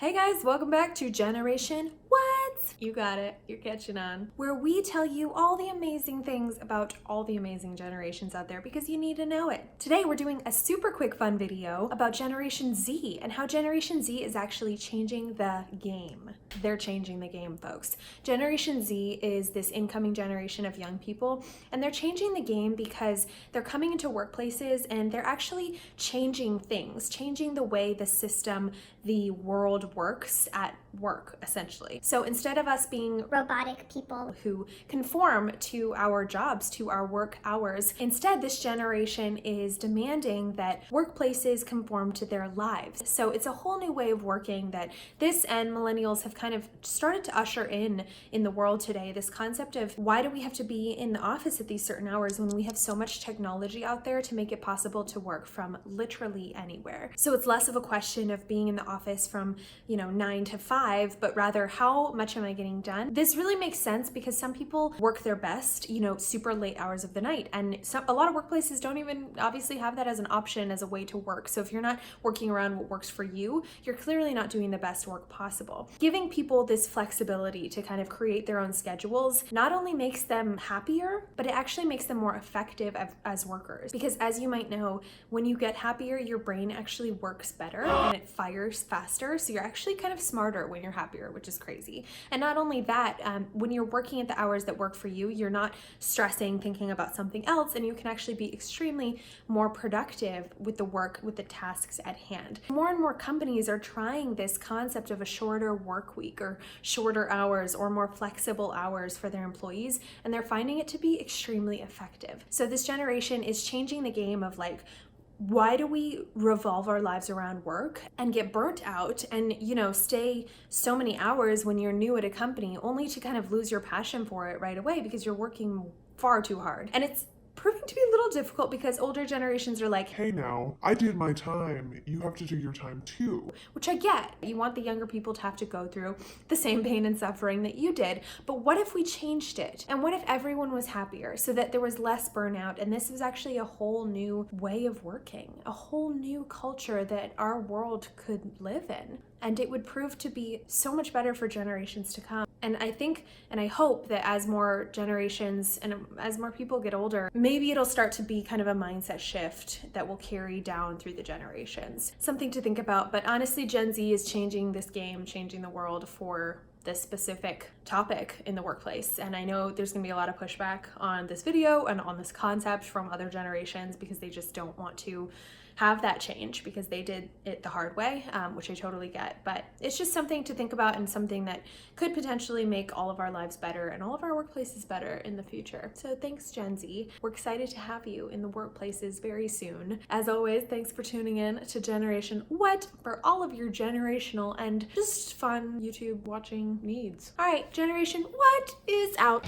Hey guys, welcome back to Generation What? You got it, you're catching on. Where we tell you all the amazing things about all the amazing generations out there because you need to know it. Today we're doing a super quick fun video about Generation Z and how Generation Z is actually changing the game. They're changing the game, folks. Generation Z is this incoming generation of young people, and they're changing the game because they're coming into workplaces and they're actually changing things, changing the way the system, the world works at work, essentially. So instead of us being robotic people who conform to our jobs, to our work hours, instead this generation is demanding that workplaces conform to their lives. So it's a whole new way of working that this and millennials have kind of started to usher in the world today. This concept of why do we have to be in the office at these certain hours when we have so much technology out there to make it possible to work from literally anywhere. So it's less of a question of being in the office from 9 to 5, but rather how much am I getting done? This really makes sense because some people work their best, super late hours of the night, and a lot of workplaces don't even obviously have that as an option, as a way to work. So if you're not working around what works for you, you're clearly not doing the best work possible. Giving people this flexibility to kind of create their own schedules not only makes them happier, but it actually makes them more effective as workers. Because as you might know, when you get happier, your brain actually works better and it fires faster. So you're actually kind of smarter when you're happier, which is crazy. And not only that, when you're working at the hours that work for you, you're not stressing, thinking about something else, and you can actually be extremely more productive with the work, with the tasks at hand. More and more companies are trying this concept of a shorter work week or shorter hours or more flexible hours for their employees, and they're finding it to be extremely effective. So this generation is changing the game of why do we revolve our lives around work and get burnt out and, stay so many hours when you're new at a company only to kind of lose your passion for it right away because you're working far too hard. And it's proving to be a little difficult because older generations are like, hey now, I did my time, you have to do your time too. Which I get. You want the younger people to have to go through the same pain and suffering that you did, but what if we changed it? And what if everyone was happier so that there was less burnout and this was actually a whole new way of working, a whole new culture that our world could live in? And it would prove to be so much better for generations to come. And I think, and I hope that as more generations and as more people get older, maybe it'll start to be kind of a mindset shift that will carry down through the generations. Something to think about, but honestly, Gen Z is changing this game, changing the world for this specific topic in the workplace. And I know there's gonna be a lot of pushback on this video and on this concept from other generations because they just don't want to have that change because they did it the hard way, which I totally get. But it's just something to think about and something that could potentially make all of our lives better and all of our workplaces better in the future. So thanks, Gen Z. We're excited to have you in the workplaces very soon. As always, thanks for tuning in to Generation What for all of your generational and just fun YouTube watching needs. All right, Generation What is out.